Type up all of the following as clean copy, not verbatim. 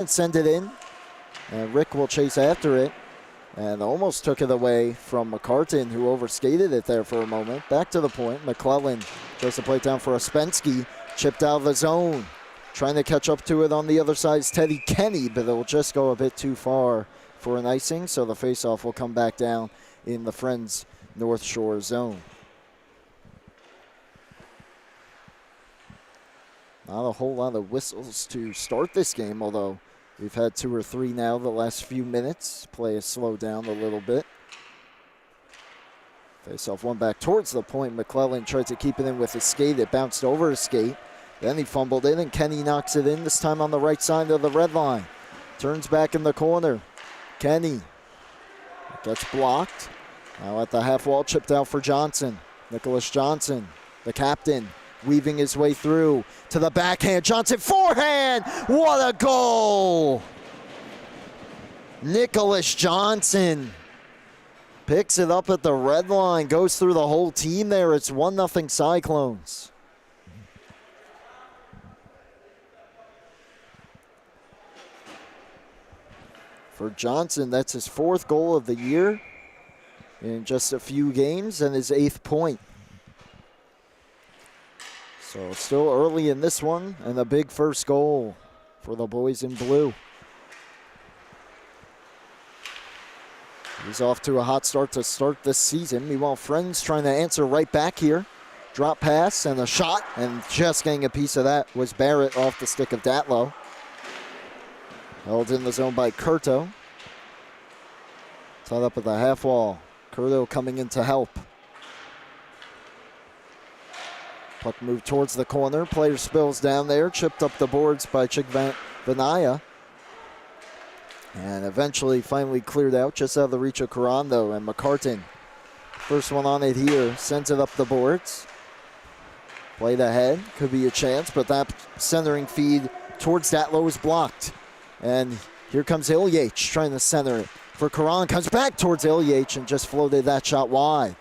and send it in. And Rick will chase after it. And almost took it away from McCartan, who overskated it there for a moment. Back to the point. McClellan tries to play it down for Ouspensky. Chipped out of the zone. Trying to catch up to it on the other side is Teddy Kenny, but it will just go a bit too far for an icing. So the faceoff will come back down in the Friends North Shore zone. Not a whole lot of whistles to start this game, although we've had 2 or 3 now the last few minutes. Play has slowed down a little bit. Face-off one back towards the point. McClellan tried to keep it in with his skate. It bounced over his skate. Then he fumbled it, and Kenny knocks it in, this time on the right side of the red line. Turns back in the corner. Kenny gets blocked. Now at the half wall, chipped out for Johnson. Nicholas Johnson, the captain, weaving his way through to the backhand. Johnson, forehand! What a goal! Nicholas Johnson picks it up at the red line, goes through the whole team there. It's 1-0 Cyclones. For Johnson, that's his 4th goal of the year in just a few games and his 8th point. So still early in this one, and a big first goal for the boys in blue. He's off to a hot start to start this season. Meanwhile, Friends trying to answer right back here. Drop pass and a shot, and just getting a piece of that was Barrett off the stick of Datlow. Held in the zone by Curto. Tied up at the half wall. Curto coming in to help. Puck moved towards the corner. Player spills down there. Chipped up the boards by Vanaya. And eventually finally cleared out just out of the reach of Carando. And McCartan, first one on it here, sends it up the boards. Played ahead. Could be a chance, but that centering feed towards Datlow is blocked. And here comes Ilyich trying to center it. For Karan, comes back towards Ilyich and just floated that shot wide.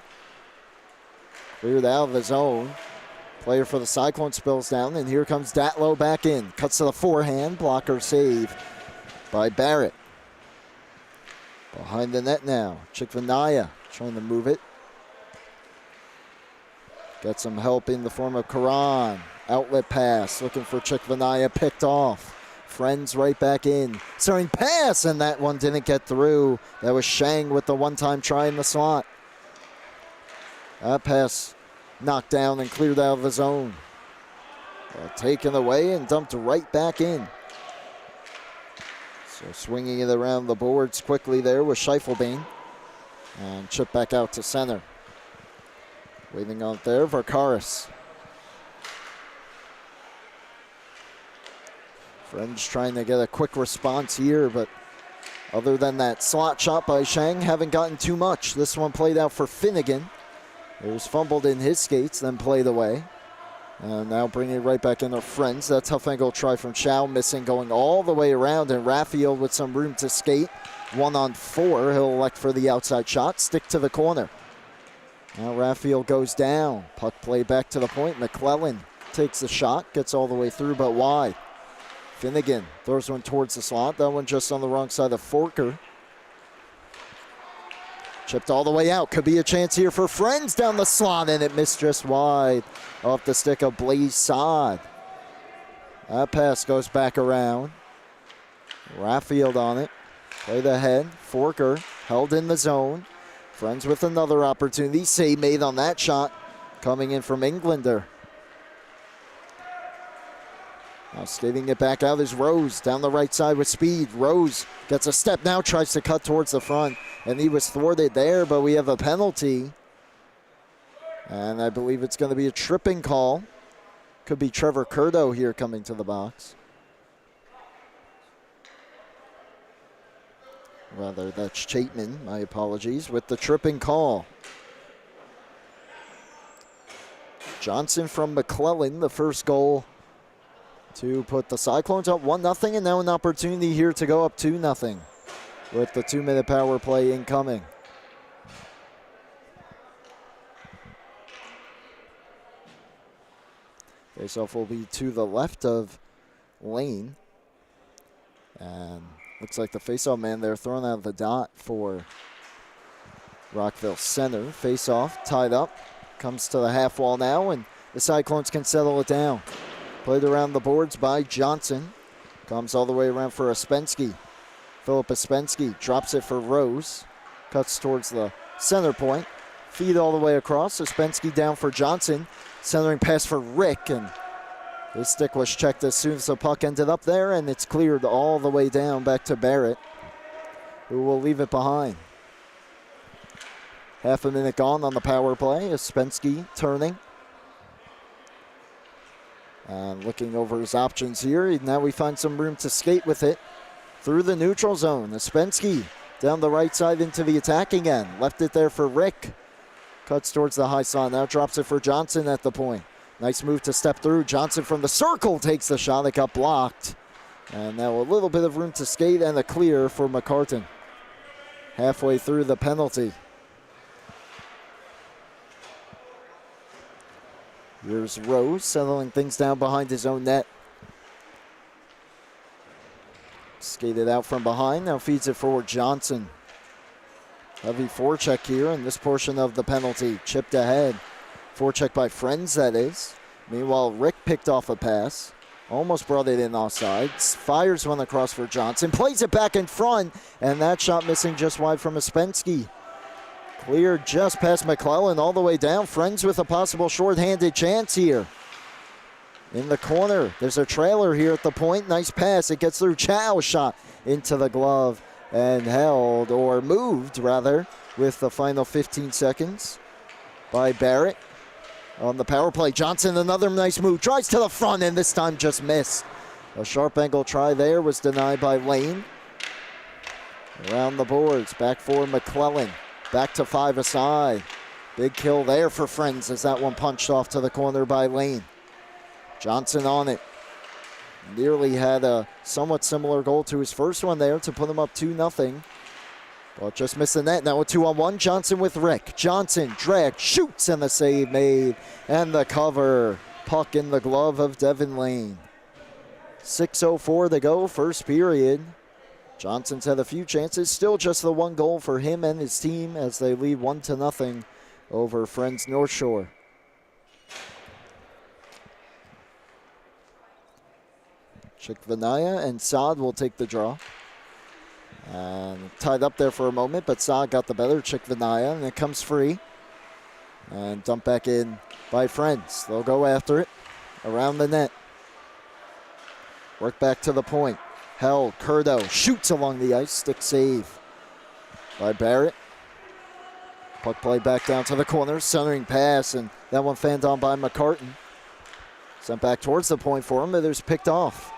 Cleared out of the zone. Player for the Cyclones spills down, and here comes Datlow back in. Cuts to the forehand, blocker save by Barrett. Behind the net now, Chikvanaya trying to move it. Got some help in the form of Karan. Outlet pass, looking for Chikvanaya, picked off. Friends right back in. Starting pass, and that one didn't get through. That was Shang with the one-time try in the slot. That pass knocked down and cleared out of the zone. Taken away and dumped right back in. So swinging it around the boards quickly there was Scheifelebein. And chipped back out to center. Waiting out there, Varkaris. Friends trying to get a quick response here, but other than that slot shot by Shang, haven't gotten too much. This one played out for Finnegan. It was fumbled in his skates, then played away. And now bringing it right back into Friends. That tough angle try from Chow, missing, going all the way around, and Raphael with some room to skate. 1-on-4, he'll elect for the outside shot, stick to the corner. Now Raphael goes down. Puck play back to the point. McClellan takes the shot, gets all the way through, but wide. Finnegan throws one towards the slot. That one just on the wrong side of Forker. Chipped all the way out. Could be a chance here for Friends down the slot, and it missed just wide off the stick of Blaze Sod. That pass goes back around. Raphael on it. Played ahead. Forker held in the zone. Friends with another opportunity. Save made on that shot. Coming in from Englander. Now skating it back out is Rose down the right side with speed. Rose gets a step now, tries to cut towards the front, and he was thwarted there, but we have a penalty. And I believe it's going to be a tripping call. Could be Trevor Curdo here coming to the box. Rather, that's Chapman, my apologies, with the tripping call. Johnson from McClellan, the first goal to put the Cyclones up 1-0, and now an opportunity here to go up 2-0 with the 2-minute power play incoming. Faceoff will be to the left of Lane. And looks like the faceoff man there throwing out the dot for Rockville center. Faceoff tied up. Comes to the half wall now, and the Cyclones can settle it down. Played around the boards by Johnson. Comes all the way around for Ospensky. Philip Ospensky drops it for Rose. Cuts towards the center point. Feed all the way across. Ospensky down for Johnson. Centering pass for Rick, and his stick was checked as soon as the puck ended up there, and it's cleared all the way down back to Barrett, who will leave it behind. Half a minute gone on the power play. Ospensky turning. And looking over his options here. Now we find some room to skate with it. Through the neutral zone. Ospensky down the right side into the attacking end. Left it there for Rick. Cuts towards the high side. Now drops it for Johnson at the point. Nice move to step through. Johnson from the circle takes the shot. It got blocked. And now a little bit of room to skate and a clear for McCartan. Halfway through the penalty. Here's Rose settling things down behind his own net. Skated out from behind, now feeds it forward Johnson. Heavy forecheck here in this portion of the penalty. Chipped ahead. Forecheck by Friends, that is. Meanwhile, Rick picked off a pass. Almost brought it in offside. Fires one across for Johnson. Plays it back in front, and that shot missing just wide from Ospensky. Cleared just past McClellan all the way down. Friends with a possible short-handed chance here. In the corner, there's a trailer here at the point. Nice pass. It gets through. Chow shot into the glove and held, or moved rather, with the final 15 seconds by Barrett. On the power play, Johnson, another nice move. Tries to the front and this time just missed. A sharp angle try there was denied by Lane. Around the boards, back for McClellan. Back to 5 aside. Big kill there for Friends as that one punched off to the corner by Lane. Johnson on it. Nearly had a somewhat similar goal to his first one there to put him up 2-0. But just missed the net. Now a 2-on-1. Johnson with Rick. Johnson dragged, shoots, and the save made. And the cover. Puck in the glove of Devin Lane. 6:04 to go, first period. Johnson's had a few chances. Still just the one goal for him and his team as they lead 1-0 over Friends North Shore. Chikvanaya and Saad will take the draw. And tied up there for a moment, but Saad got the better. Chikvanaya, and it comes free. And dumped back in by Friends. They'll go after it around the net. Work back to the point. Held, Curdo shoots along the ice, stick save by Barrett. Puck play back down to the corner, centering pass, and that one fanned on by McCartan. Sent back towards the point for him, but it was picked off.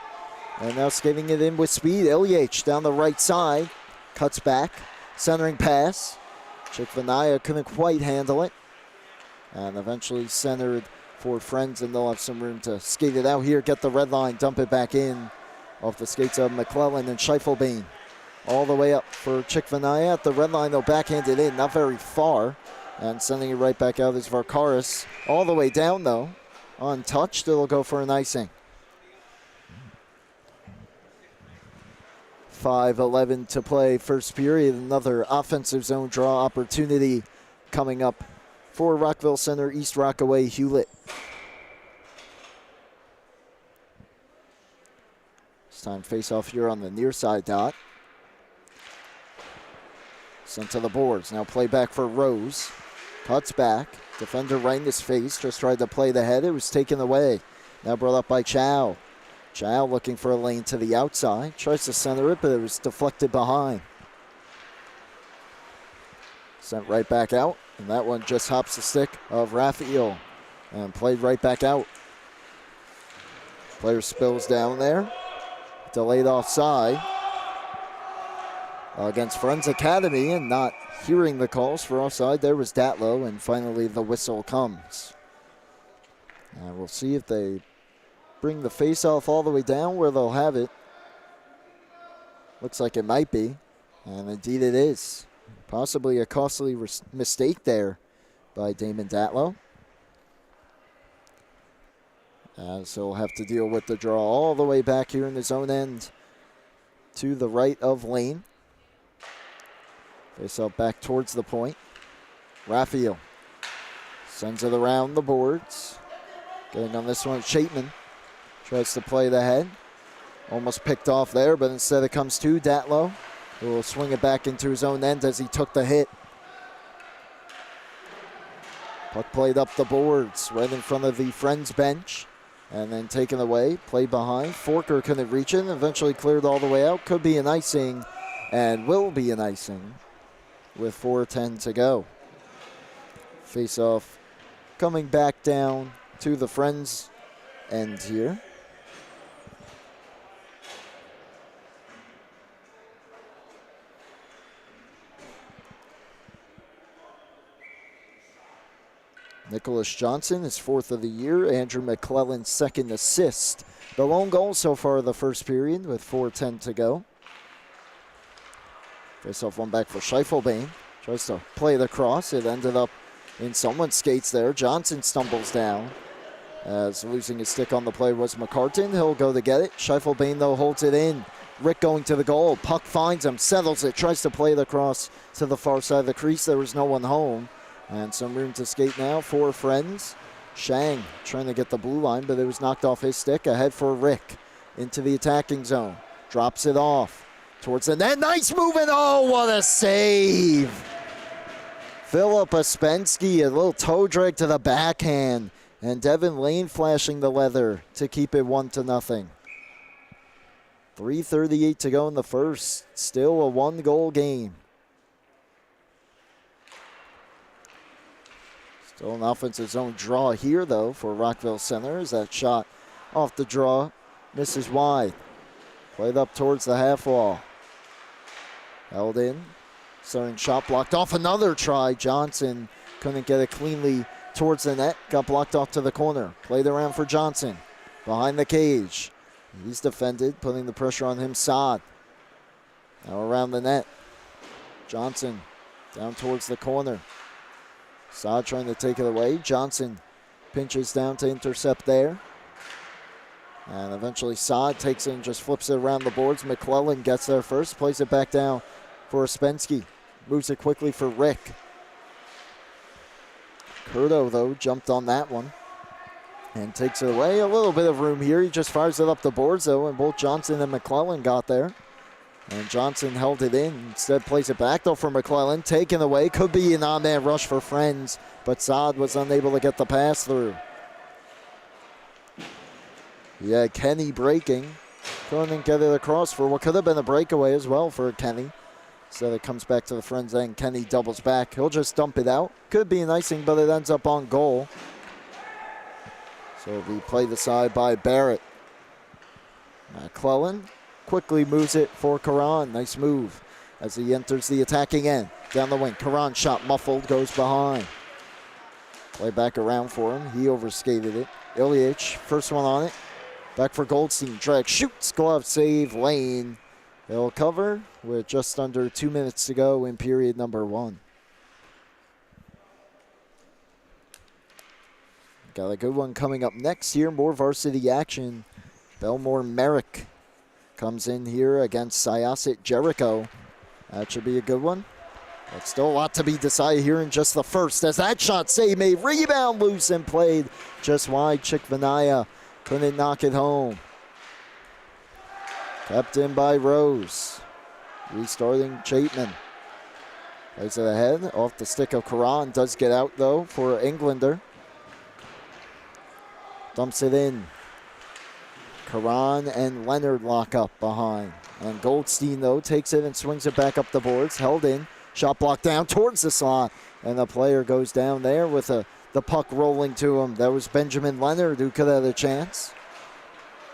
And now skating it in with speed, Ilyich down the right side, cuts back, centering pass. Chikvanaya couldn't quite handle it, and eventually centered for Friends, and they'll have some room to skate it out here, get the red line, dump it back in. Off the skates of McClellan and Scheiffelbein. All the way up for Chikvanaya at the red line. They'll backhand it in, not very far. And sending it right back out is Varkaris. All the way down, though. Untouched, it'll go for an icing. 5:11 to play, first period. Another offensive zone draw opportunity coming up for Rockville Center, East Rockaway, Hewlett. Time face-off here on the near side dot. Sent to the boards. Now play back for Rose. Cuts back. Defender right in his face. Just tried to play the head. It was taken away. Now brought up by Chow. Chow looking for a lane to the outside. Tries to center it, but it was deflected behind. Sent right back out. And that one just hops the stick of Raphael. And played right back out. Player spills down there. Delayed offside against Friends Academy, and not hearing the calls for offside. There was Datlow, and finally the whistle comes. And we'll see if they bring the face-off all the way down where they'll have it. Looks like it might be, and indeed it is. Possibly a costly mistake there by Damon Datlow. So he'll have to deal with the draw all the way back here in his own end to the right of lane. Face out back towards the point. Raphael sends it around the boards. Getting on this one, Chapman tries to play the head. Almost picked off there, but instead it comes to Datlow, who will swing it back into his own end as he took the hit. Puck played up the boards, right in front of the Friends bench, and then taken away, played behind. Forker couldn't reach it, eventually cleared all the way out. Could be an icing, and will be an icing with 4:10 to go. Face-off coming back down to the Friends end here. Nicholas Johnson, his 4th of the year. Andrew McClellan's 2nd assist. The lone goal so far of the first period with 4:10 to go. Face-off one back for Scheiffelbein. Tries to play the cross. It ended up in someone's skates there. Johnson stumbles down. As losing his stick on the play was McCartan. He'll go to get it. Scheiffelbein, though, holds it in. Rick going to the goal. Puck finds him, settles it, tries to play the cross to the far side of the crease. There was no one home. And some room to skate now for Friends. Shang trying to get the blue line, but it was knocked off his stick. Ahead for Rick into the attacking zone. Drops it off towards the net. Nice move, and oh, what a save. Philip Ospensky, a little toe drag to the backhand. And Devin Lane flashing the leather to keep it 1-0. 3:38 to go in the first. Still a 1-goal game. Still an offensive zone draw here, though, for Rockville Center, as that shot off the draw misses wide. Played up towards the half wall. Held in. Starting shot blocked off. Another try. Johnson couldn't get it cleanly towards the net. Got blocked off to the corner. Played around for Johnson. Behind the cage. He's defended, putting the pressure on him. Saad. Now around the net. Johnson down towards the corner. Saad trying to take it away. Johnson pinches down to intercept there. And eventually Saad takes it and just flips it around the boards. McClellan gets there first, plays it back down for Ospensky. Moves it quickly for Rick. Curto, though, jumped on that one and takes it away. A little bit of room here. He just fires it up the boards, though, and both Johnson and McClellan got there. And Johnson held it in. Instead, plays it back, though, for McClellan. Taken away. Could be an on-man rush for Friends, but Saad was unable to get the pass through. Yeah, Kenny breaking. Couldn't get it across for what could have been a breakaway as well for Kenny. So it comes back to the Friends end. Kenny doubles back. He'll just dump it out. Could be an icing, but it ends up on goal. So we play the side by Barrett. McClellan quickly moves it for Karan. Nice move as he enters the attacking end. Down the wing. Karan shot muffled, goes behind. Play back around for him. He overskated it. Ilyich, first one on it. Back for Goldstein. Drag, shoots, glove save, Lane. He'll cover with just under 2 minutes to go in period number 1. Got a good one coming up next here. More varsity action. Belmore Merrick comes in here against Syosset Jericho. That should be a good one. But still a lot to be decided here in just the first. As that shot save made, rebound loose and played just wide. Chick Vanaya couldn't knock it home. Kept in by Rose. Restarting Chapman. Plays it ahead off the stick of Karan. Does get out though for Englander. Dumps it in. Karan and Leonard lock up behind. And Goldstein, though, takes it and swings it back up the boards. Held in. Shot blocked down towards the slot. And the player goes down there with the puck rolling to him. That was Benjamin Leonard who could have had a chance.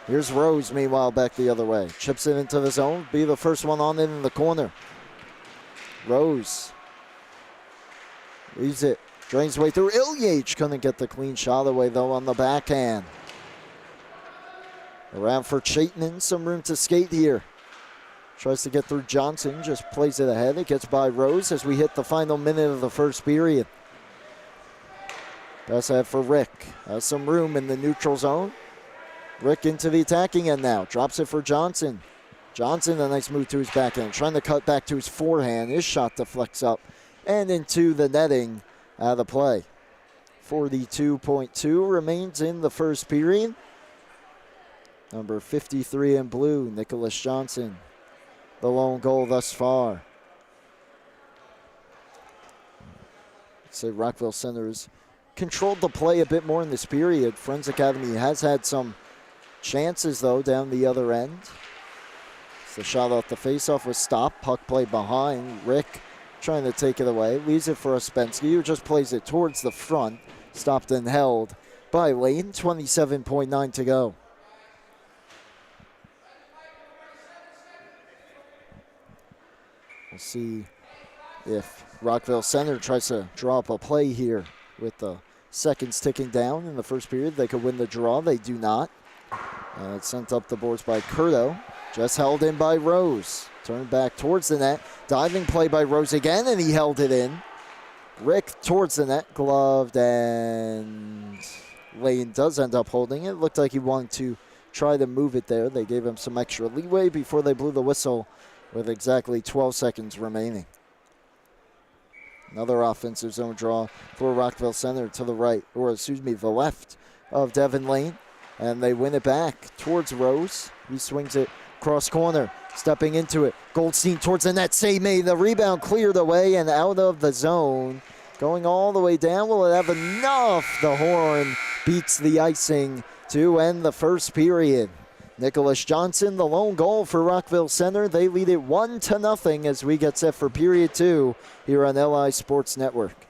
Here's Rose, meanwhile, back the other way. Chips it into the zone. Be the first one on it in the corner. Rose. Leaves it. Drains way through. Ilyich couldn't get the clean shot away, though, on the backhand. Around for Chapman. Some room to skate here. Tries to get through Johnson. Just plays it ahead. It gets by Rose as we hit the final minute of the first period. Pass ahead for Rick. Has some room in the neutral zone. Rick into the attacking end now. Drops it for Johnson. Johnson, a nice move to his backhand, trying to cut back to his forehand. His shot deflects up and into the netting out of the play. 42.2 remains in the first period. Number 53 in blue, Nicholas Johnson, the lone goal thus far. I'd say Rockville Center has controlled the play a bit more in this period. Friends Academy has had some chances, though, down the other end. The shot off the faceoff was stopped. Puck played behind. Rick trying to take it away. Leaves it for Ouspensky, who just plays it towards the front. Stopped and held by Lane. 27.9 to go. We'll see if Rockville Center tries to draw up a play here with the seconds ticking down in the first period. They could win the draw. They do not. And it's sent up the boards by Curto. Just held in by Rose. Turned back towards the net. Diving play by Rose again, and he held it in. Rick towards the net, gloved, and Lane does end up holding it. Looked like he wanted to try to move it there. They gave him some extra leeway before they blew the whistle with exactly 12 seconds remaining. Another offensive zone draw for Rockville Center to the right, or excuse me, the left of Devin Lane. And they win it back towards Rose. He swings it cross corner, stepping into it. Goldstein towards the net, save made. The rebound cleared away and out of the zone. Going all the way down. Will it have enough? The horn beats the icing to end the first period. Nicholas Johnson, the lone goal for Rockville Center. They lead it 1-0 as we get set for period 2 here on LI Sports Network.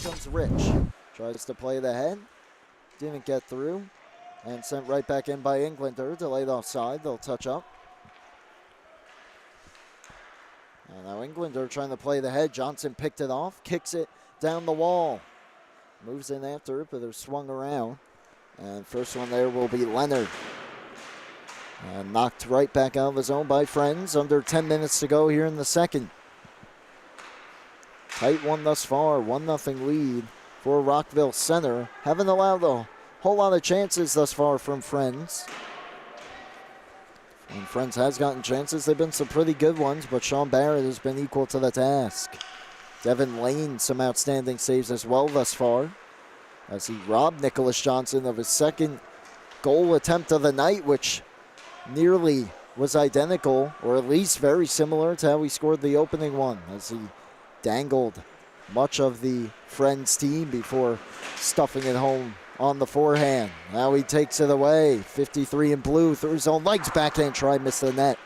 comes Rich. Tries to play the head. Didn't get through. And sent right back in by Englander. Delayed offside. They'll touch up. And now Englander trying to play the head. Johnson picked it off. Kicks it down the wall. Moves in after it, but they're swung around. And first one there will be Leonard. And knocked right back out of the zone by Friends. Under 10 minutes to go here in the second. Tight one thus far. 1-0 lead for Rockville Center. Haven't allowed a whole lot of chances thus far from Friends. And Friends has gotten chances. They've been some pretty good ones, but Sean Barrett has been equal to the task. Devin Lane, some outstanding saves as well thus far, as he robbed Nicholas Johnson of his second goal attempt of the night, which nearly was identical, or at least very similar to how he scored the opening one, as he dangled much of the Friends team before stuffing it home on the forehand. Now he takes it away. 53 in blue through his own legs. Backhand try, missed the net.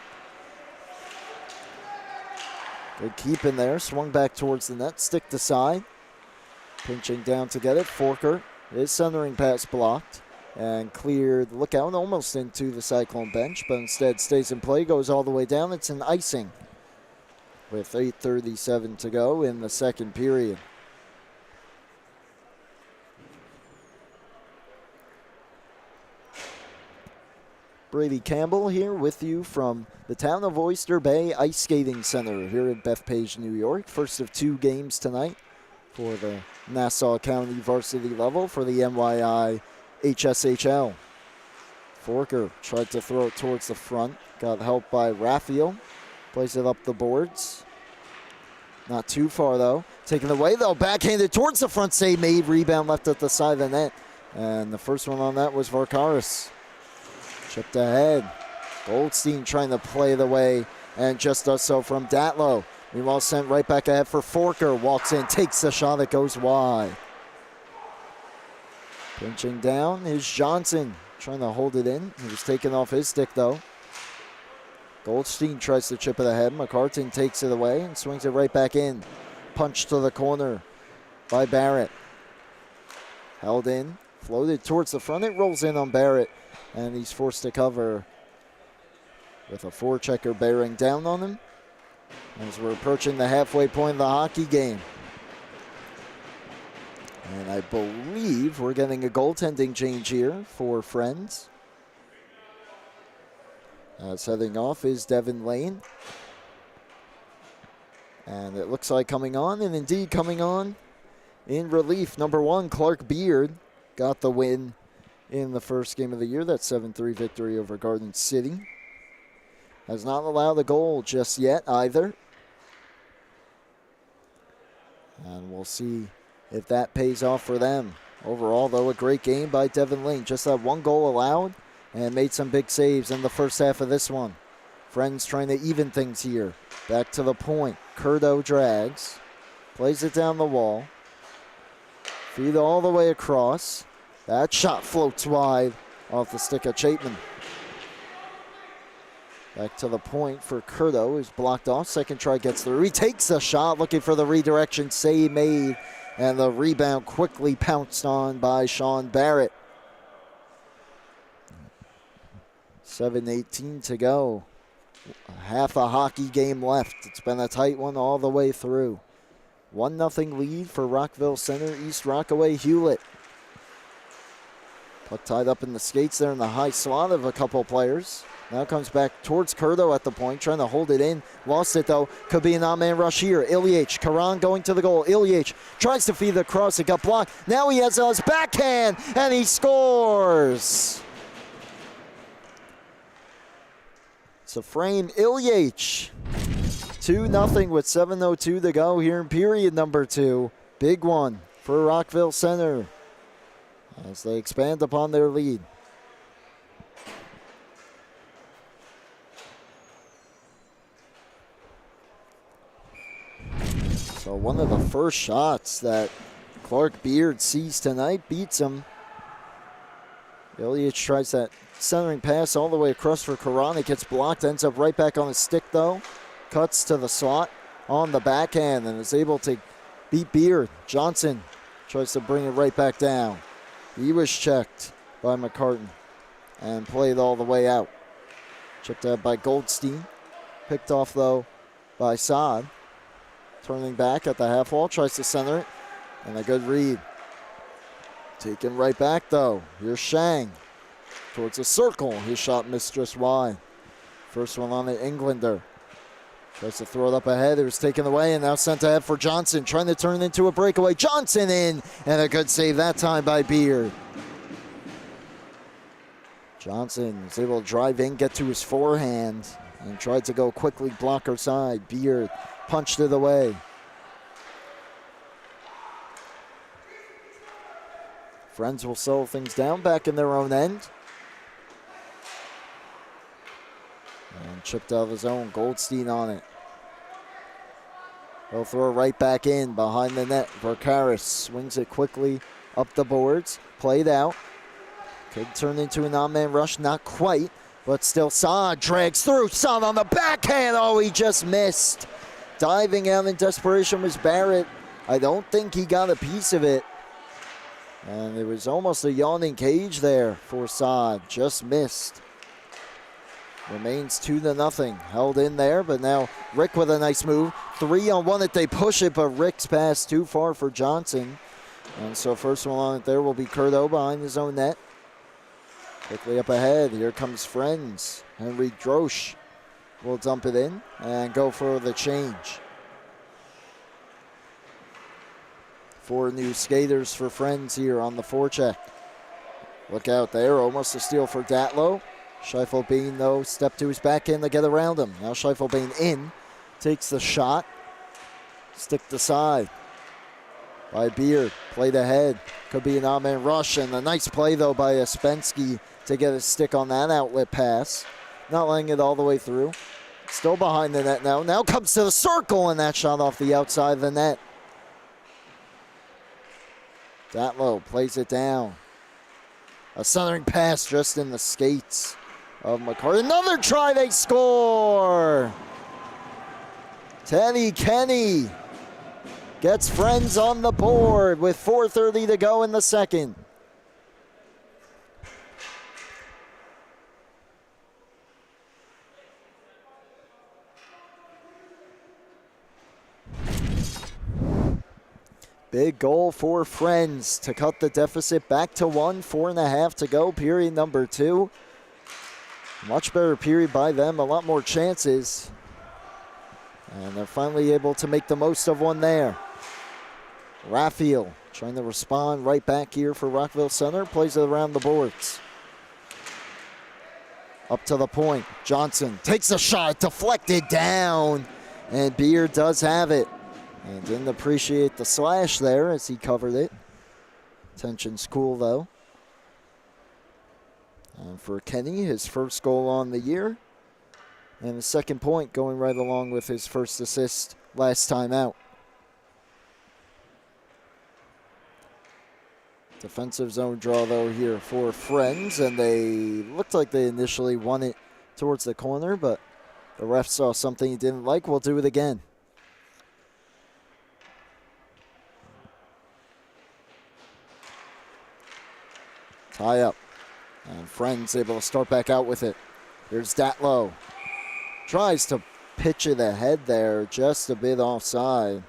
Good keep in there. Swung back towards the net. Stick to side. Pinching down to get it. Forker. His centering pass blocked. And cleared. Look out almost into the Cyclone bench. But instead stays in play. Goes all the way down. It's an icing. With 8:37 to go in the second period. Brady Campbell here with you from the town of Oyster Bay Ice Skating Center here in Bethpage, New York. First of 2 games tonight for the Nassau County varsity level for the NYIHSHL. Forker tried to throw it towards the front. Got help by Raphael. Plays it up the boards. Not too far though. Taken away though. Backhanded towards the front. Save made. Rebound left at the side of the net. And the first one on that was Varkaris. Chipped ahead. Goldstein trying to play the way and just does so from Datlow. Meanwhile, sent right back ahead for Forker. Walks in, takes the shot that goes wide. Pinching down is Johnson. Trying to hold it in. He was taken off his stick though. Goldstein tries to chip it ahead. McCartan takes it away and swings it right back in. Punch to the corner by Barrett. Held in. Floated towards the front. It rolls in on Barrett. And he's forced to cover with a forechecker bearing down on him as we're approaching the halfway point of the hockey game. And I believe we're getting a goaltending change here for Friends. Heading off is Devin Lane. And it looks like coming on, and indeed coming on in relief. Number 1, Clark Beard got the win in the first game of the year. That 7-3 victory over Garden City. Has not allowed a goal just yet either. And we'll see if that pays off for them. Overall, though, a great game by Devin Lane. Just that 1 goal allowed and made some big saves in the first half of this one. Friends trying to even things here. Back to the point. Curdo drags. Plays it down the wall. Feed all the way across. That shot floats wide off the stick of Chapman. Back to the point for Curdo, who's blocked off. Second try gets through. He takes the shot, looking for the redirection. Save made, and the rebound quickly pounced on by Sean Barrett. 7:18 to go. Half a hockey game left. It's been a tight one all the way through. 1-0 lead for Rockville Center, East Rockaway Hewlett. Puck tied up in the skates there in the high slot of a couple players. Now comes back towards Curdo at the point, trying to hold it in. Lost it though. Could be an on-man rush here. Ilyich, Karan going to the goal. Ilyich tries to feed the cross. It got blocked. Now he has his backhand, and he scores. It's a frame. Ilyich. 2-0 with 7:02 to go here in period number 2. Big one for Rockville Center as they expand upon their lead. So one of the first shots that Clark Beard sees tonight beats him. Ilyich tries that centering pass all the way across for Karan. It gets blocked, ends up right back on his stick though. Cuts to the slot on the backhand and is able to beat Beard. Johnson tries to bring it right back down. He was checked by McCartan and played all the way out. Chipped out by Goldstein. Picked off, though, by Saad. Turning back at the half wall, tries to center it, and a good read. Taken right back, though. Here's Shang towards the circle. His shot missed just wide. First one on the Englander. Tries to throw it up ahead. It was taken away and now sent ahead for Johnson. Trying to turn it into a breakaway. Johnson in, and a good save that time by Beard. Johnson was able to drive in, get to his forehand, and tried to go quickly blocker side. Beard punched it away. Friends will settle things down back in their own end. And chipped out of his own. Goldstein on it. He'll throw it right back in behind the net. Vercaris swings it quickly up the boards. Played out. Could turn into an on-man rush. Not quite, but still Saad drags through. Saad on the backhand. Oh, he just missed. Diving out in desperation was Barrett. I don't think he got a piece of it. And it was almost a yawning cage there for Saad. Just missed. Remains 2-0. Held in there, but now Rick with a nice move. 3-on-1 if they push it, but Rick's pass too far for Johnson. And so first one on it there will be Curto behind his own net. Quickly up ahead. Here comes Friends. Henry Drosch will dump it in and go for the change. 4 new skaters for Friends here on the forecheck. Look out there. Almost a steal for Datlow. Scheifelbein, though, stepped to his back end to get around him. Now Scheifelbein in. Takes the shot. Stick to side by Beard. Played ahead. Could be an on-man rush. And a nice play, though, by Ospensky to get a stick on that outlet pass. Not letting it all the way through. Still behind the net now. Now comes to the circle, and that shot off the outside of the net. Datlow plays it down. A centering pass just in the skates of McCarty. Another try, they score! Teddy Kenny gets Friends on the board with 4:30 to go in the second. Big goal for Friends to cut the deficit back to 1, 4.5 to go, period number 2. Much better period by them, a lot more chances. And they're finally able to make the most of one there. Raphael trying to respond right back here for Rockville Center, plays it around the boards. Up to the point, Johnson takes a shot, deflected down, and Beard does have it. And didn't appreciate the slash there as he covered it. Tension's cool, though. And for Kenny, his first goal on the year. And the second point going right along with his first assist last time out. Defensive zone draw, though, here for Friends. And they looked like they initially won it towards the corner, but the ref saw something he didn't like. We'll do it again. Tie up. And Friends able to start back out with it. Here's Datlow. Tries to pitch it ahead there, just a bit offside.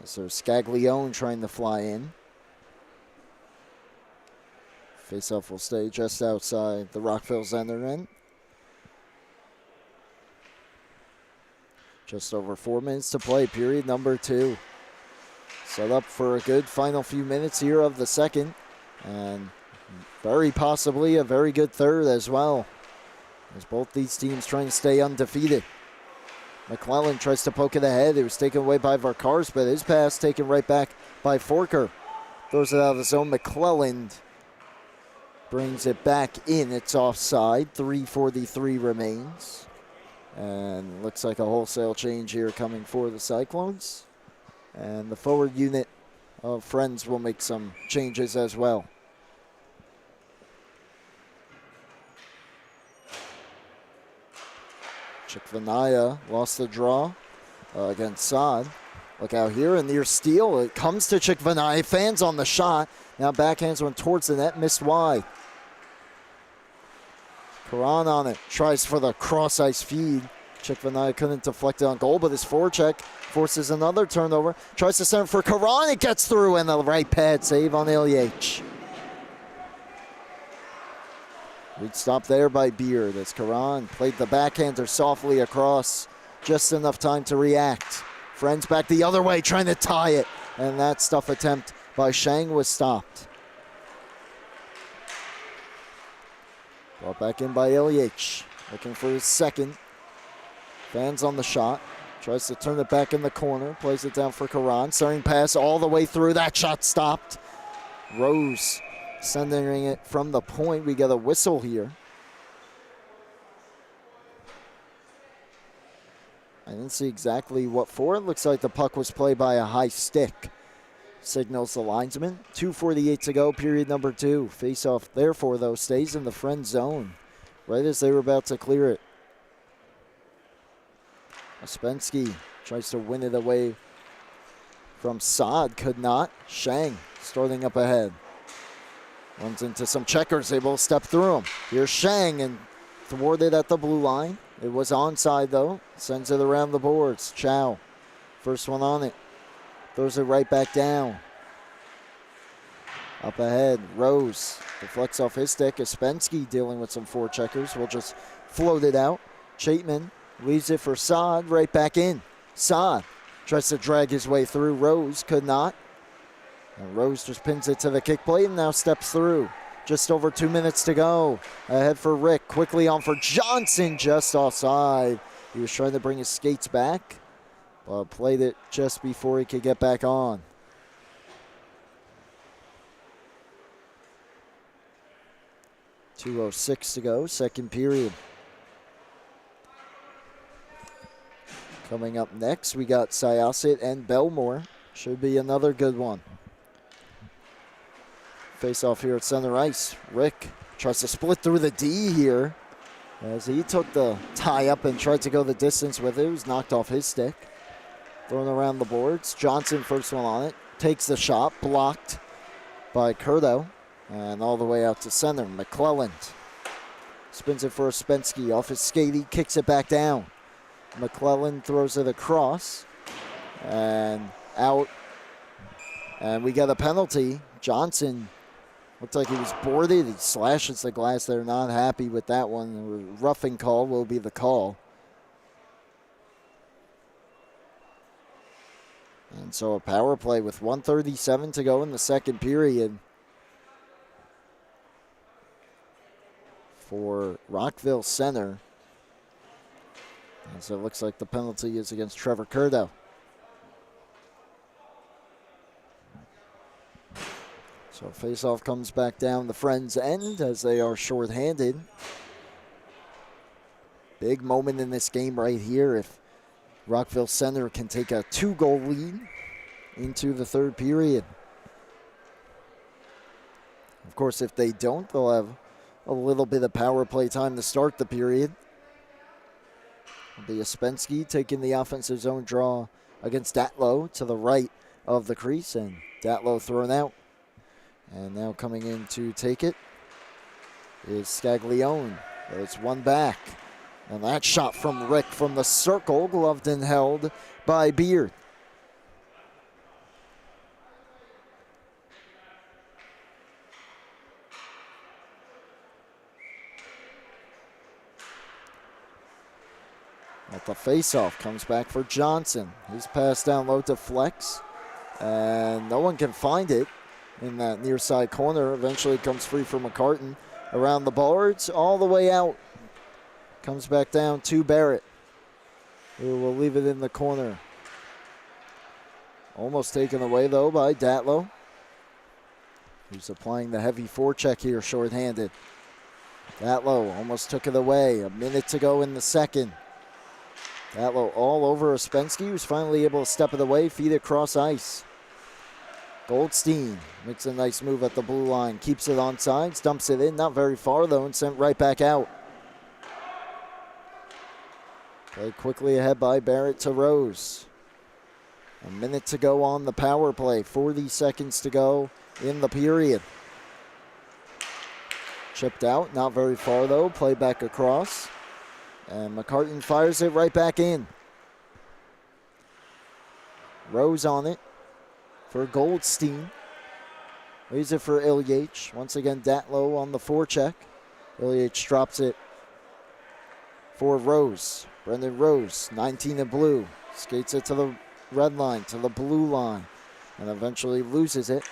So Scaglione trying to fly in. Faceoff will stay just outside the Rockville Center end. Just over 4 minutes to play, period number 2. Set up for a good final few minutes here of the second. And very possibly a very good third as well, as both these teams trying to stay undefeated. McClellan tries to poke it ahead. It was taken away by Varkars, but his pass taken right back by Forker. Throws it out of the zone. McClellan brings it back in. It's offside. 3:43 remains. And looks like a wholesale change here coming for the Cyclones. And the forward unit of Friends will make some changes as well. Chikvanaya lost the draw against Saad. Look out here, a near steal. It comes to Chickvanai. Fans on the shot. Now backhands one towards the net, missed wide. Karan on it, tries for the cross-ice feed. Chickvanai couldn't deflect it on goal, but his forecheck forces another turnover. Tries to send for Karan, it gets through, and the right pad save on NYIHSHL. Lead stop there by Beard as Karan played the backhander softly across. Just enough time to react. Friends back the other way, trying to tie it. And that stuff attempt by Shang was stopped. Brought back in by NYIHSHL. Looking for his second. Fans on the shot. Tries to turn it back in the corner. Plays it down for Karan. Starting pass all the way through. That shot stopped. Rose sending it from the point. We get a whistle here. I didn't see exactly what for. It looks like the puck was played by a high stick. Signals the linesman. 2:48 to go, period number 2. Face-off, therefore, though, stays in the friend zone right as they were about to clear it. Ospensky tries to win it away from Saad. Could not. Shang starting up ahead. Runs into some checkers, able to step through them. Here's Shang and thwarted at the blue line. It was onside though. Sends it around the boards. Chow, first one on it. Throws it right back down. Up ahead, Rose deflects off his stick. Ospensky dealing with some forecheckers. Will just float it out. Chapman leaves it for Saad, right back in. Saad tries to drag his way through. Rose could not. And Rose just pins it to the kick plate and now steps through. Just over 2 minutes to go. Ahead for Rick. Quickly on for Johnson, just offside. He was trying to bring his skates back, but played it just before he could get back on. .206 to go, second period. Coming up next, we got Syosset and Belmore. Should be another good one. Face off here at center ice. Rick tries to split through the D here as he took the tie up and tried to go the distance with it. It was knocked off his stick. Thrown around the boards. Johnson first one on it. Takes the shot. Blocked by Curto. And all the way out to center. McClelland spins it for Ospensky. Off his skate. He kicks it back down. McClelland throws it across. And out. And we get a penalty. Johnson looked like he was boarded. He slashes the glass. They're not happy with that one. Roughing call will be the call. And so a power play with 1:37 to go in the second period for Rockville Center. And so it looks like the penalty is against Trevor Curdo. So face-off comes back down the Friends' end as they are shorthanded. Big moment in this game right here if Rockville Center can take a 2-goal lead into the third period. Of course, if they don't, they'll have a little bit of power play time to start the period. It'll be Ospensky taking the offensive zone draw against Datlow to the right of the crease, and Datlow thrown out. And now coming in to take it is Scaglione. It's one back. And that shot from Rick from the circle, gloved and held by Beard. At the face-off, comes back for Johnson. His pass down low to Flex. And no one can find it in that near side corner. Eventually comes free for McCartan. Around the boards, all the way out. Comes back down to Barrett, who will leave it in the corner. Almost taken away, though, by Datlow, who's applying the heavy forecheck here, shorthanded. Datlow almost took it away. A minute to go in the second. Datlow all over Ospensky, who's finally able to step it away, feed it across ice. Goldstein makes a nice move at the blue line, keeps it on sides, dumps it in, not very far though, and sent right back out. Played quickly ahead by Barrett to Rose. A minute to go on the power play. 40 seconds to go in the period. Chipped out, not very far though. Play back across. And McCartan fires it right back in. Rose on it for Goldstein. Leaves it for Ilyich. Once again, Datlow on the forecheck. Ilyich drops it for Rose. Brendan Rose, 19 in blue. Skates it to the red line, to the blue line. And eventually loses it.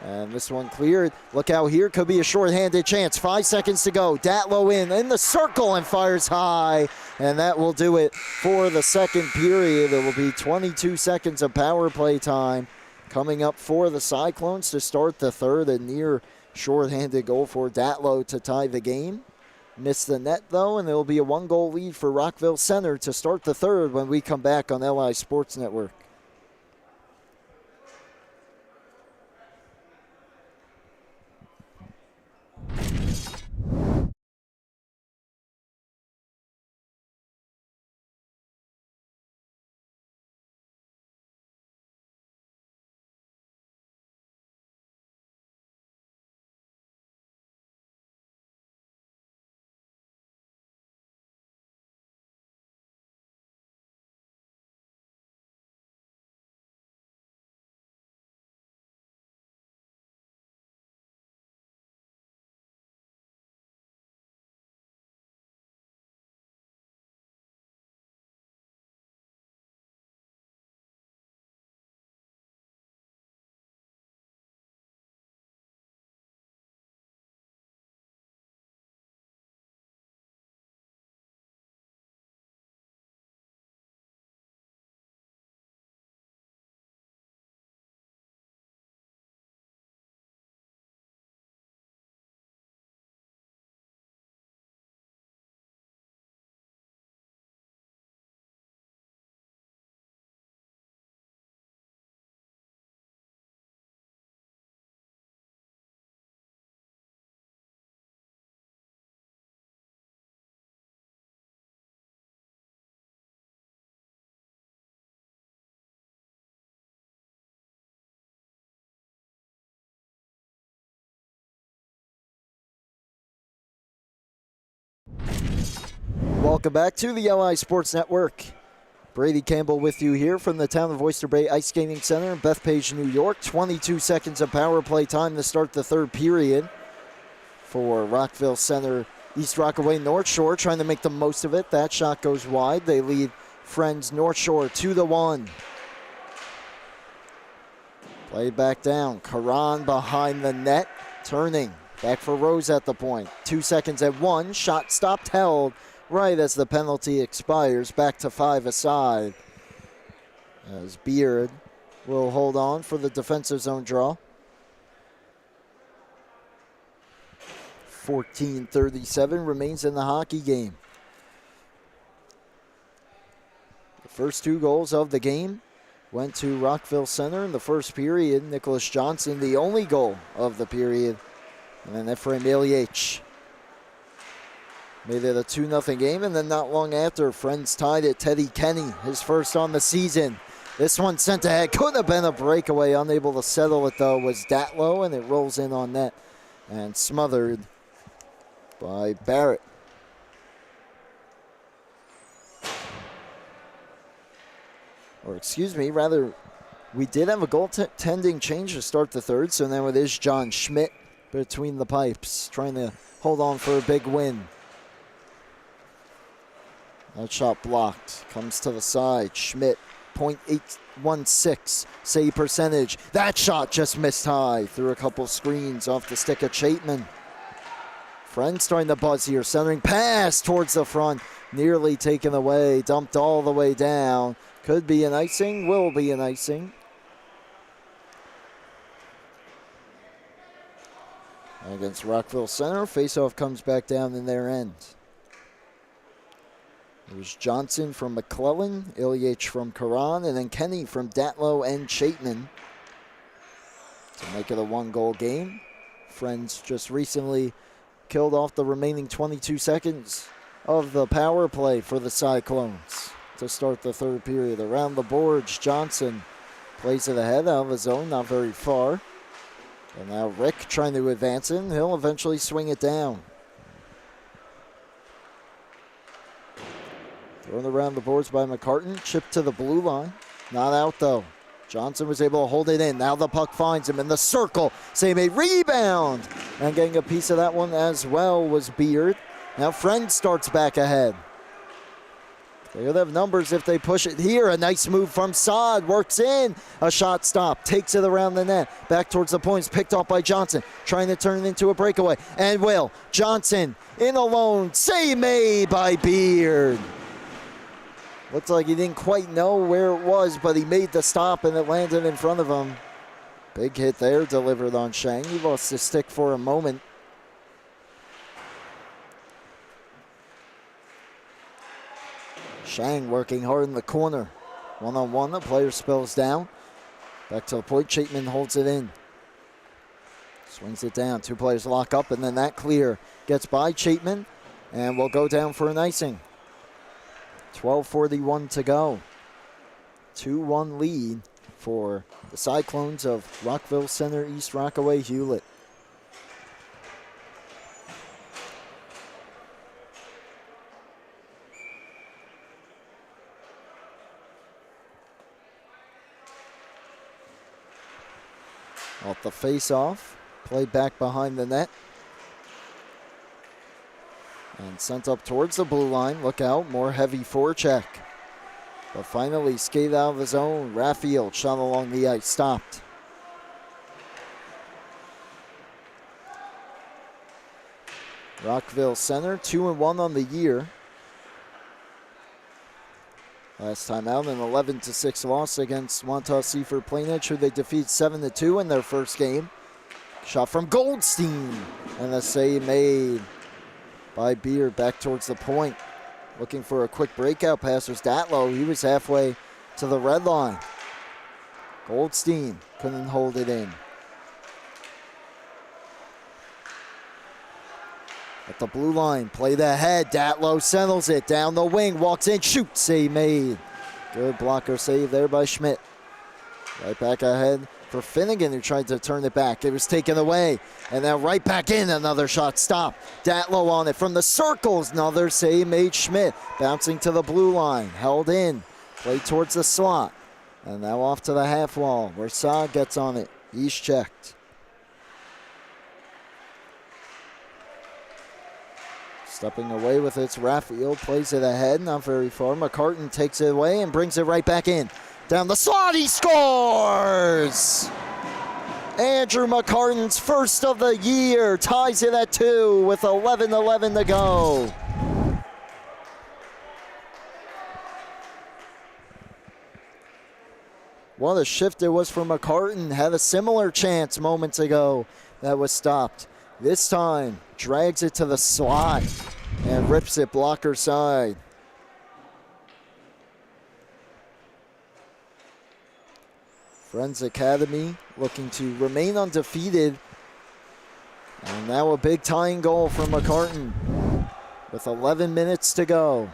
And this one cleared. Look out here. Could be a shorthanded chance. 5 seconds to go. Datlow in the circle and fires high. And that will do it for the second period. It will be 22 seconds of power play time coming up for the Cyclones to start the third. A near shorthanded goal for Datlow to tie the game. Missed the net, though, and it will be a 1-goal lead for Rockville Center to start the third when we come back on LI Sports Network. Welcome back to the LI Sports Network. Brady Campbell with you here from the town of Oyster Bay Ice Skating Center in Bethpage, New York. 22 seconds of power play time to start the third period for Rockville Center. East Rockaway North Shore trying to make the most of it. That shot goes wide. They lead Friends North Shore 2-1. Play back down. Karan behind the net. Turning. Back for Rose at the point. 2 seconds at 1. Shot stopped, held right as the penalty expires. Back to 5 aside. As Beard will hold on for the defensive zone draw. 14:37 remains in the hockey game. The first 2 goals of the game went to Rockville Center in the first period. Nicholas Johnson, the only goal of the period. And then Ephraim Ilyich made it a 2-0 game. And then not long after, Friends tied it. Teddy Kenny, his first on the season. This one sent ahead. Could have been a breakaway. Unable to settle it, though, was Datlow. And it rolls in on net and smothered by Barrett. Or excuse me, rather, we did have a goaltending change to start the third. So now it is John Schmidt between the pipes, trying to hold on for a big win. That shot blocked. Comes to the side. Schmidt, .816 save percentage. That shot just missed high through a couple screens off the stick of Chapman. Friends starting to buzz here. Centering pass towards the front. Nearly taken away. Dumped all the way down. Could be an icing. Will be an icing. Against Rockville Center. Faceoff comes back down in their end. It was Johnson from McClellan, Ilyich from Karan, and then Kenny from Datlow and Chapman to make it a 1-goal game. Friends just recently killed off the remaining 22 seconds of the power play for the Cyclones to start the third period. Around the boards, Johnson Plays it ahead out of the zone, not very far. And now Rick trying to advance it, and he'll eventually swing it down. Thrown around the boards by McCartan. Chip to the blue line. Not out, though. Johnson was able to hold it in. Now the puck finds him in the circle. Save a rebound. And getting a piece of that one as well was Beard. Now Friend starts back ahead. They would have numbers if they push it here. A nice move from Saad. Works in. A shot stop. Takes it around the net. Back towards the points. Picked off by Johnson. Trying to turn it into a breakaway. And will. Johnson in alone. Save made by Beard. Looked like he didn't quite know where it was, but he made the stop and it landed in front of him. Big hit there delivered on Shang. He lost his stick for a moment. Shang working hard in the corner. One-on-one, the player spills down. Back to the point, Chapman holds it in. Swings it down, two players lock up, and then that clear gets by Chapman and will go down for an icing. 12:41 to go. 2-1 lead for the Cyclones of Rockville Center East Rockaway Hewlett. Off the face-off, played back behind the net. And sent up towards the blue line. Look out, more heavy forecheck. But finally skated out of the zone. Raffield shot along the ice, stopped. Rockville Center, 2-1 on the year. Last time out, an 11-6 loss against Wantagh Seaford Plainedge, who they defeat 7-2 in their first game. Shot from Goldstein, and a save made by Beard back towards the point. Looking for a quick breakout pass was Datlow. He was halfway to the red line. Goldstein couldn't hold it in. At the blue line, played ahead. Datlow settles it down the wing, walks in, shoots, save made. Good blocker save there by Schmidt. Right back ahead for Finnegan, who tried to turn it back. It was taken away, and now right back in, another shot stop. Datlow on it from the circles, another save made. Schmidt bouncing to the blue line, held in, played towards the slot, and now off to the half wall where Saad gets on it. He's checked. Stepping away with its Raffield, plays it ahead, not very far. McCartan takes it away and brings it right back in. Down the slot, he scores! Andrew McCartan's first of the year, ties it at 2 with 11:11 to go. What a shift it was for McCartan. Had a similar chance moments ago that was stopped. This time, drags it to the slot and rips it blocker side. Friends Academy looking to remain undefeated. And now a big tying goal for McCartan with 11 minutes to go.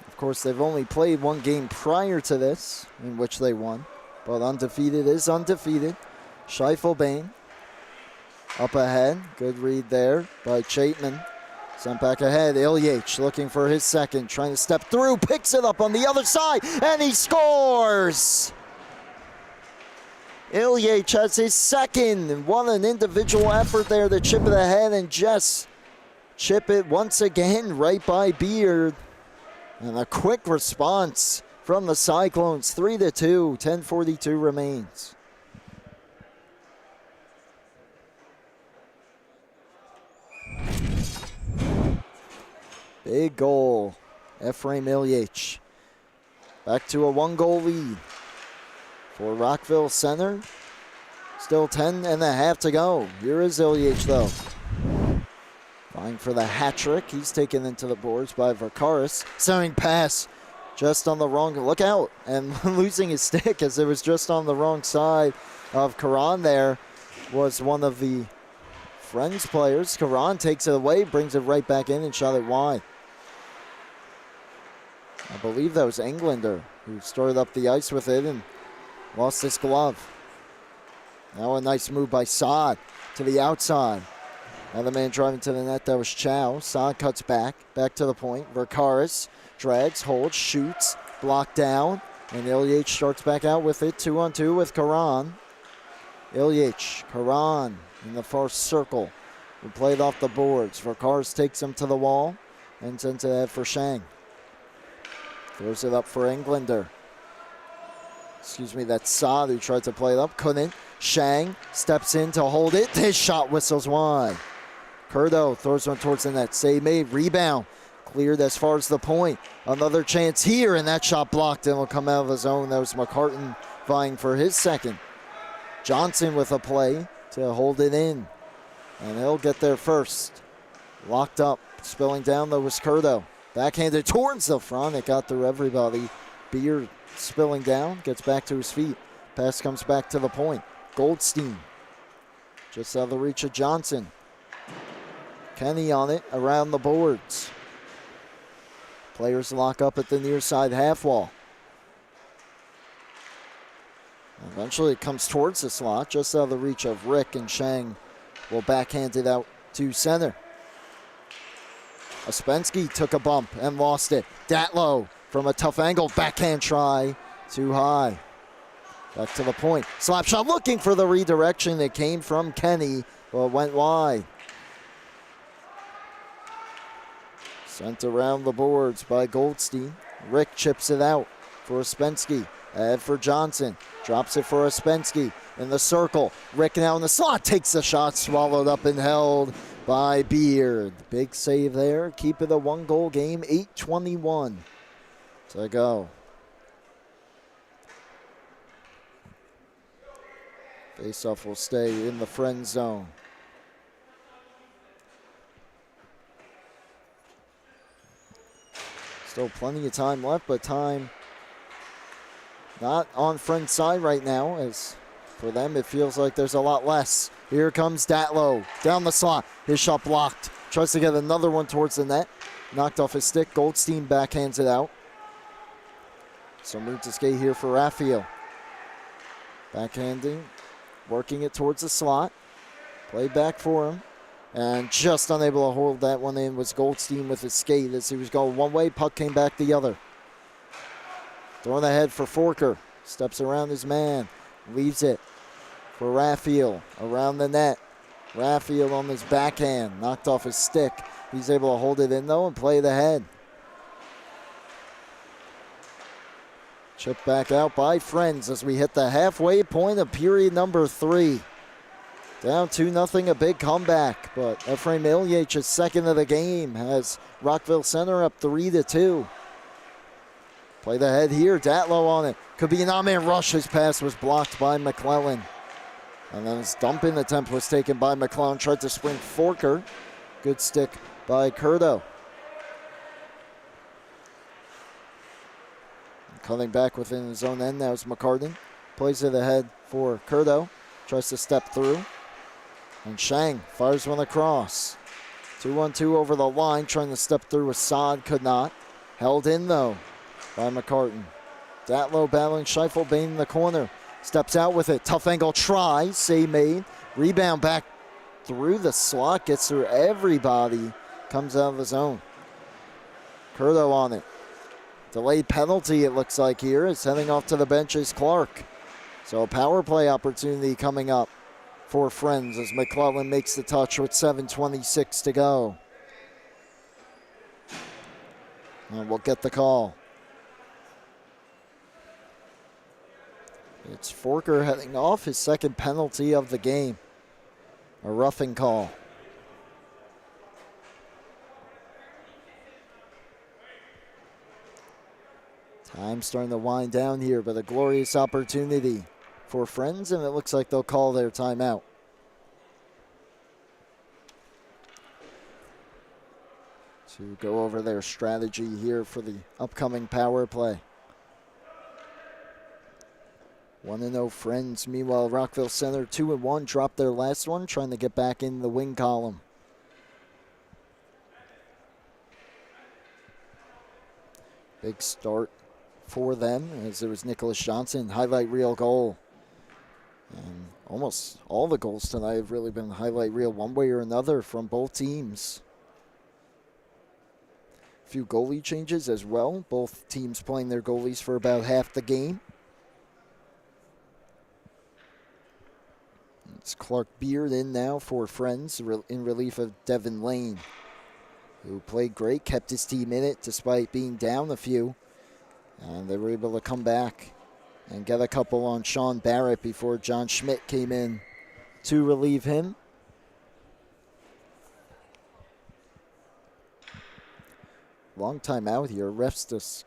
Of course, they've only played one game prior to this, in which they won. But undefeated is undefeated. Scheifel-Bain up ahead. Good read there by Chapman. Sent back ahead. Ilyich looking for his second. Trying to step through. Picks it up on the other side. And he scores! Ilyich has his second. And what an individual effort there to chip it ahead and just chip it once again right by Beard. And a quick response from the Cyclones. 3-2. 10:42 remains. Big goal, Ephraim Ilyich. Back to a 1-goal lead for Rockville Center. Still 10.5 to go. Here is Ilyich, though. Vying for the hat trick. He's taken into the boards by Varkaris. Sending pass just on the wrong, look out, and losing his stick as it was just on the wrong side of Karan there. Was one of the Friends players. Karan takes it away, brings it right back in and shot it wide. believe that was Englander who started up the ice with it and lost his glove. Now a nice move by Saad to the outside. Another man driving to the net, that was Chow. Saad cuts back to the point. Verkaris drags, holds, shoots, blocked down. And Ilyich starts back out with it, 2-on-2 with Karan. Ilyich, Karan in the far circle. We played off the boards. Verkaris takes him to the wall and sends it out for Shang. Throws it up for Englander. Excuse me, that's Saad who tried to play it up, couldn't. Shang steps in to hold it. His shot whistles wide. Curdo throws one towards the net. Save made, rebound. Cleared as far as the point. Another chance here, and that shot blocked and will come out of the zone. That was McCartan vying for his second. Johnson with a play to hold it in. And he'll get there first. Locked up, spilling down though was Curdo. Backhanded towards the front. It got through everybody. Beard spilling down, gets back to his feet. Pass comes back to the point. Goldstein just out of the reach of Johnson. Kenny on it around the boards. Players lock up at the near side half wall. Eventually it comes towards the slot, just out of the reach of Rick, and Shang will backhand it out to center. Ospensky took a bump and lost it. Datlow from a tough angle, backhand try, too high. Back to the point. Slap shot looking for the redirection that came from Kenny, but went wide. Sent around the boards by Goldstein. Rick chips it out for Ospensky. Ahead for Johnson. Drops it for Ospensky in the circle. Rick now in the slot. Takes the shot, swallowed up and held by Beard. Big save there. Keep it a one-goal game. 8:21 to go. Faceoff will stay in the friend zone. Still plenty of time left, but time not on friend side right now, as for them it feels like there's a lot less. Here comes Datlow down the slot. His shot blocked. Tries to get another one towards the net. Knocked off his stick. Goldstein backhands it out. So move to skate here for Raphael. Backhanding. Working it towards the slot. Play back for him. And just unable to hold that one in was Goldstein with his skate as he was going one way. Puck came back the other. Throwing ahead for Forker. Steps around his man. Leaves it for Raphael around the net. Raphael on his backhand. Knocked off his stick. He's able to hold it in though and play it ahead. Chipped back out by Friends as we hit the halfway point of period number 3. Down 2-0, a big comeback, but Ephraim Ilyich is second of the game, has Rockville Center up 3-2. Played ahead here, Datlow on it. Could be an on-man rush. His pass was blocked by McClellan. And then his dumping attempt was taken by McClellan. Tried to sprint Forker. Good stick by Curdo. Coming back within his own end now is McCartan. Plays it ahead for Curdo. Tries to step through. And Shang fires one across. 2-on-2 over the line. Trying to step through with Saad. Could not. Held in though by McCartan. Datlow battling Scheifel-Bain in the corner. Steps out with it. Tough angle try. Save made. Rebound back through the slot. Gets through everybody. Comes out of the zone. Curdo on it. Delayed penalty, it looks like here. It's heading off to the bench is Clark. So a power play opportunity coming up for Friends as McClellan makes the touch with 7:26 to go. And we'll get the call. It's Forker heading off, his second penalty of the game. A roughing call. Time starting to wind down here, but a glorious opportunity for Friends, and it looks like they'll call their timeout. To go over their strategy here for the upcoming power play. 1-0 Friends. Meanwhile, Rockville Center 2-1, dropped their last one, trying to get back in the win column. Big start for them as it was Nicholas Johnson, highlight reel goal. And almost all the goals tonight have really been highlight reel one way or another from both teams. A few goalie changes as well. Both teams playing their goalies for about half the game. It's Clark Beard in now for Friends in relief of Devin Lane, who played great, kept his team in it despite being down a few. And they were able to come back and get a couple on Sean Barrett before John Schmidt came in to relieve him. Long time out here. Refs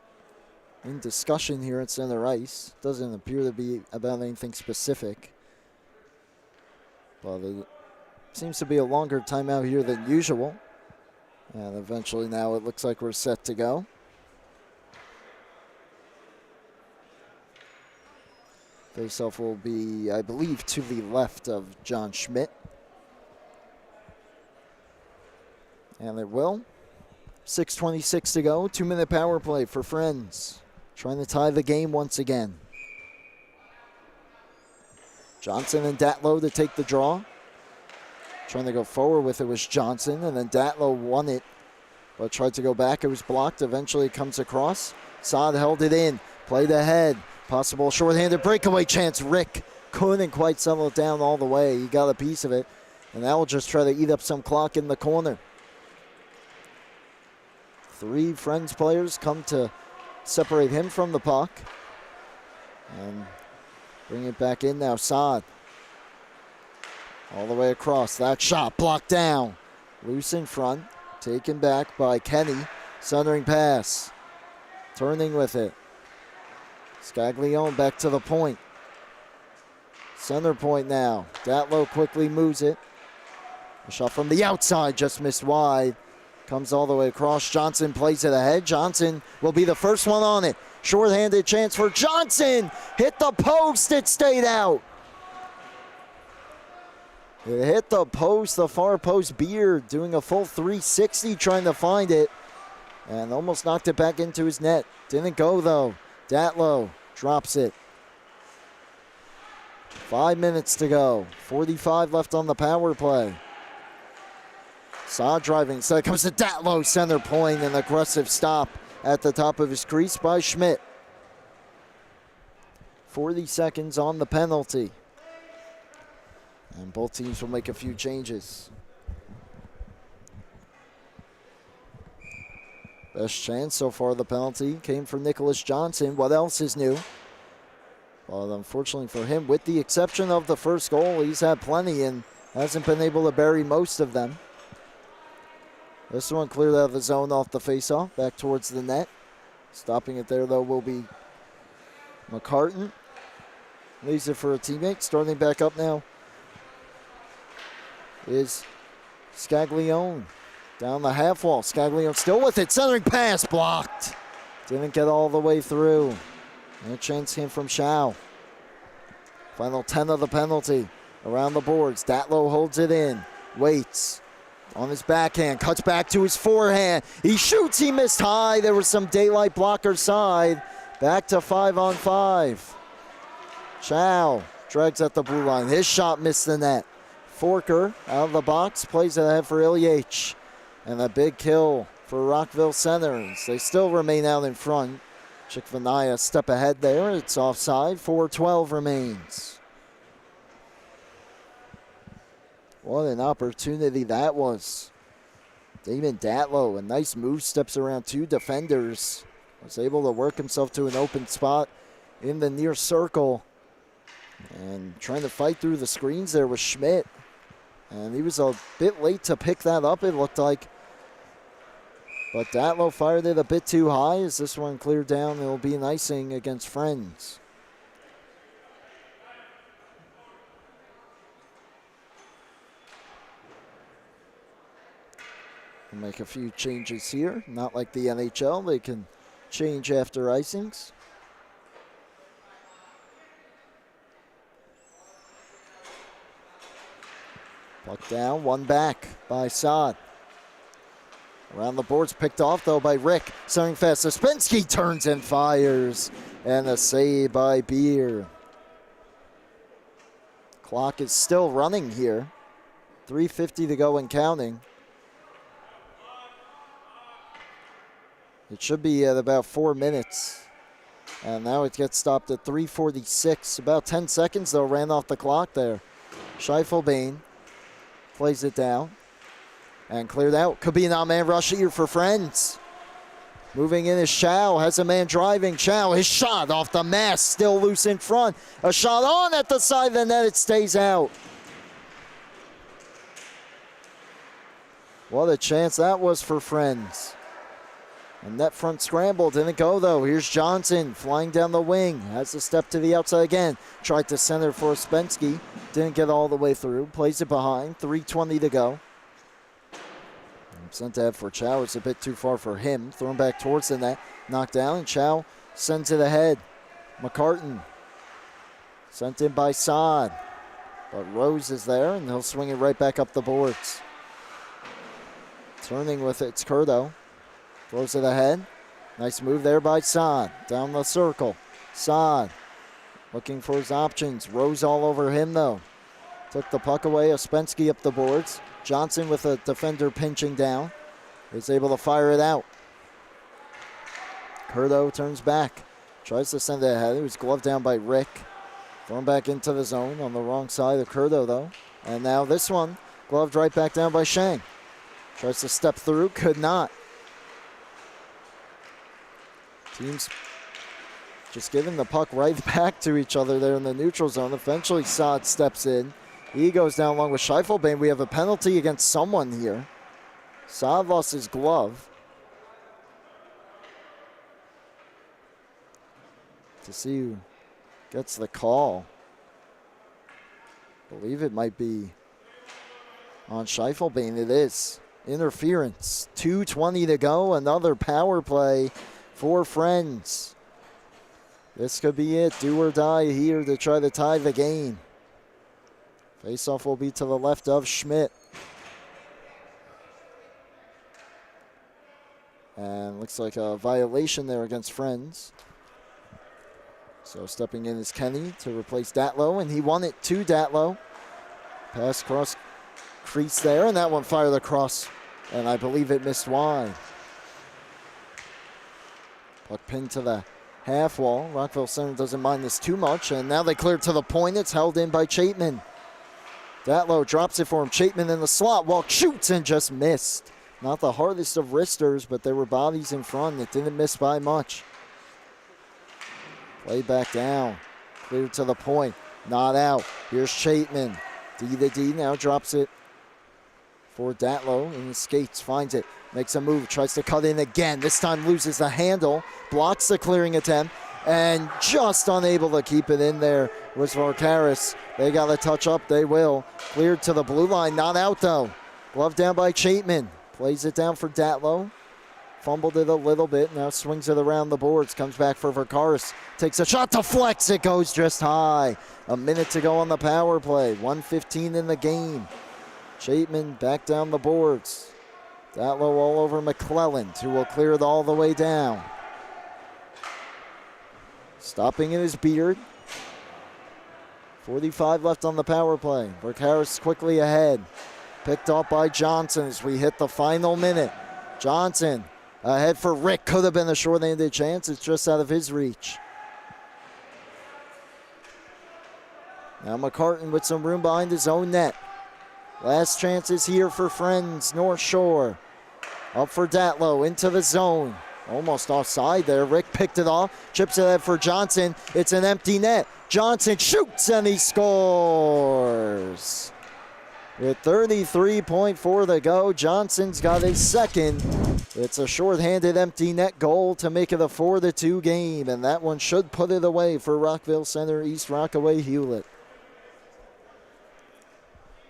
in discussion here at center ice. Doesn't appear to be about anything specific. But it seems to be a longer timeout here than usual. And eventually now it looks like we're set to go. Faceoff will be, I believe, to the left of John Schmidt. And it will. 6:26 to go. 2-minute power play for Friends. Trying to tie the game once again. Johnson and Datlow to take the draw. Trying to go forward with it was Johnson, and then Datlow won it, but tried to go back. It was blocked. Eventually it comes across. Saad held it in. Played ahead. Possible shorthanded breakaway chance. Rick couldn't quite settle it down all the way. He got a piece of it, and that will just try to eat up some clock in the corner. 3 Friends players come to separate him from the puck. And bring it back in now. Saad. All the way across. That shot blocked down. Loose in front. Taken back by Kenny. Centering pass. Turning with it. Scaglione back to the point. Center point now. Datlow quickly moves it. A shot from the outside. Just missed wide. Comes all the way across. Johnson plays it ahead. Johnson will be the first one on it. Short-handed chance for Johnson. Hit the post. It stayed out. It hit the post, the far post. Beard doing a full 360 trying to find it. And almost knocked it back into his net. Didn't go though. Datlow drops it. 5 minutes to go. 45 left on the power play. Saad driving. So it comes to Datlow, center point, an aggressive stop at the top of his crease by Schmidt. 40 seconds on the penalty. And both teams will make a few changes. Best chance so far, the penalty came from Nicholas Johnson. What else is new? Well, unfortunately for him, with the exception of the first goal, he's had plenty and hasn't been able to bury most of them. This one cleared out of the zone off the faceoff, back towards the net. Stopping it there, though, will be McCartan. Leaves it for a teammate. Starting back up now is Scaglione. Down the half wall. Scaglione still with it. Centering pass blocked. Didn't get all the way through. And a chance came from Shao. Final 10 of the penalty. Around the boards. Datlow holds it in. Waits. On his backhand, cuts back to his forehand. He shoots, he missed high. There was some daylight blocker side. Back to 5-on-5. Chow drags at the blue line. His shot missed the net. Forker out of the box, plays it ahead for ILH. And a big kill for Rockville Centers. They still remain out in front. Chick-fil-A a step ahead there. It's offside. 4:12 remains. What an opportunity that was. Damon Datlow, a nice move, steps around 2 defenders. Was able to work himself to an open spot in the near circle. And trying to fight through the screens there was Schmidt. And he was a bit late to pick that up, it looked like. But Datlow fired it a bit too high. As this one cleared down, it'll be an icing against Friends. We'll make a few changes here. Not like the NHL, they can change after icings. Puck down, one back by Saad. Around the boards, picked off though by Rick. Centering fast, Uspensky turns and fires. And a save by Beer. Clock is still running here. 3:50 to go and counting. It should be at about 4 minutes. And now it gets stopped at 3:46. About 10 seconds though ran off the clock there. Scheiffelbein plays it down. And cleared out. Could be an on-man rush here for Friends. Moving in is Chow. Has a man driving. Chow, his shot off the mask. Still loose in front. A shot on at the side of the net. It stays out. What a chance that was for Friends. And net front scramble. Didn't go though. Here's Johnson flying down the wing. Has a step to the outside again. Tried to center for Uspensky. Didn't get all the way through. Plays it behind. 3:20 to go. Sent ahead for Chow. It's a bit too far for him. Thrown back towards the net. Knocked down, and Chow sends it ahead. McCartan. Sent in by Saad. But Rose is there, and he'll swing it right back up the boards. Turning with it, it's Curdo. Throws it ahead. Nice move there by Saad. Down the circle. Saad looking for his options. Rose all over him, though. Took the puck away. Uspensky up the boards. Johnson with a defender pinching down. Is able to fire it out. Curdo turns back. Tries to send it ahead. It was gloved down by Rick. Thrown back into the zone on the wrong side of Curdo, though. And now this one, gloved right back down by Shang. Tries to step through. Could not. Teams just giving the puck right back to each other there in the neutral zone. Eventually, Saad steps in. He goes down along with Scheiffelbein. We have a penalty against someone here. Saad lost his glove. To see who gets the call. I believe it might be on Scheiffelbein. It is. Interference. 2:20 to go. Another power play for Friends. This could be it. Do or die here to try to tie the game. Faceoff will be to the left of Schmidt. And looks like a violation there against Friends. So stepping in is Kenny to replace Datlow, and he won it to Datlow. Pass cross crease there, and that one fired across, and I believe it missed wide. Puck pinned to the half wall. Rockville Center doesn't mind this too much, and now they clear to the point. It's held in by Chapman. Datlow drops it for him. Chapman in the slot. Walk, shoots, and just missed. Not the hardest of wristers, but there were bodies in front. It didn't miss by much. Play back down. Cleared to the point. Not out. Here's Chapman. D to D now drops it for Datlow in the skates. Finds it. Makes a move. Tries to cut in again. This time loses the handle. Blocks the clearing attempt. And just unable to keep it in there was Varkaris. They got to touch up. They will. Cleared to the blue line. Not out, though. Glove down by Chapman. Plays it down for Datlow. Fumbled it a little bit. Now swings it around the boards. Comes back for Varkaris. Takes a shot to flex. It goes just high. A minute to go on the power play. 1:15 in the game. Chapman back down the boards. Datlow all over McClelland, who will clear it all the way down. Stopping in his Beard. 45 left on the power play. Varkaris quickly ahead. Picked up by Johnson as we hit the final minute. Johnson ahead for Rick. Could have been a short-handed chance. It's just out of his reach. Now McCartan with some room behind his own net. Last chance is here for Friends, North Shore. Up for Datlow, into the zone. Almost offside there. Rick picked it off. Chips it ahead for Johnson. It's an empty net. Johnson shoots and he scores. With 33.4 to go, Johnson's got his second. It's a shorthanded empty net goal to make it a 4-2 game, and that one should put it away for Rockville Center East Rockaway Hewlett.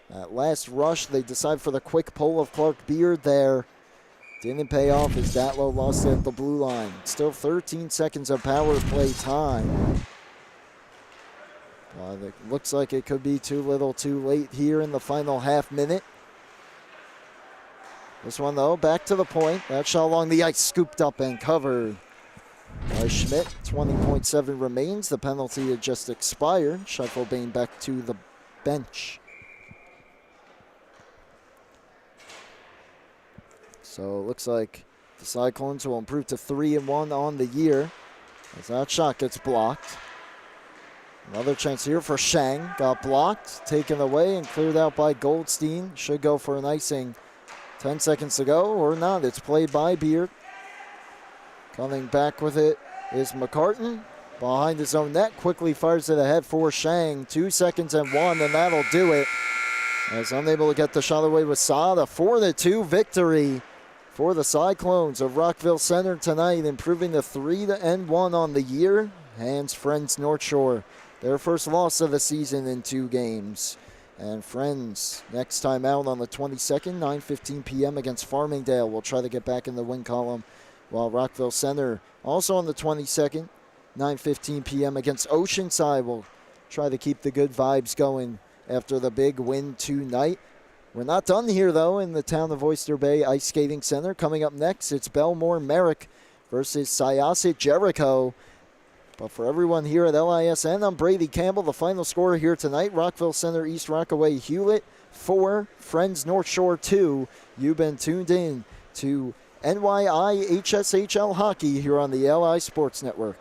That last rush, they decide for the quick pull of Clark Beard there. Didn't pay off as Datlow lost it at the blue line. Still 13 seconds of power play time. It looks like it could be too little too late here in the final half minute. This one, though, back to the point. That shot along the ice, scooped up and covered by Schmidt. 20.7 remains. The penalty had just expired. Schiefelbein back to the bench. So it looks like the Cyclones will improve to 3-1 on the year as that shot gets blocked. Another chance here for Shang. Got blocked, taken away, and cleared out by Goldstein. Should go for an icing. 10 seconds to go, or not. It's played by Beard. Coming back with it is McCartan. Behind his own net, quickly fires it ahead for Shang. 2 seconds and 1, and that'll do it. As unable to get the shot away with Saad. A 4-2 victory for the Cyclones of Rockville Center tonight, improving to 3-1 on the year. Hands Friends North Shore, their first loss of the season in 2 games. And Friends, next time out on the 22nd, 9:15 p.m. against Farmingdale. We'll try to get back in the win column, while Rockville Center, also on the 22nd, 9:15 p.m. against Oceanside. We'll try to keep the good vibes going after the big win tonight. We're not done here, though, in the town of Oyster Bay Ice Skating Center. Coming up next, it's Belmore Merrick versus Syosset Jericho. But for everyone here at LISN, I'm Brady Campbell. The final score here tonight, Rockville Center East Rockaway Hewlett 4, Friends North Shore 2. You've been tuned in to NYIHSHL hockey here on the LI Sports Network.